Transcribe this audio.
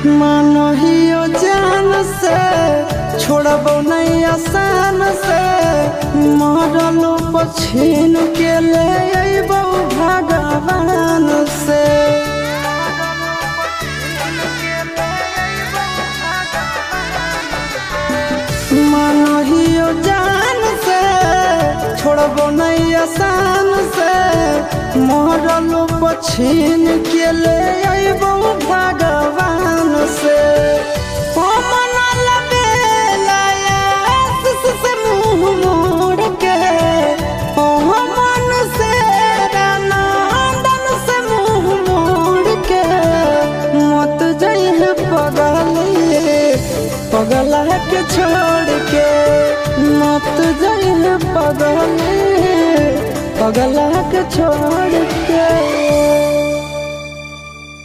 मानहियो जान से छोड़बो नहीं आसान से मरलो पछीन के ले अइबो भगवान से। मानहियो जान से छोड़बो नहीं आसान से मरलो पछीन के ले अइबो भगवान से। पगला के छोड़ के मत जाइए पगला के छोड़ के।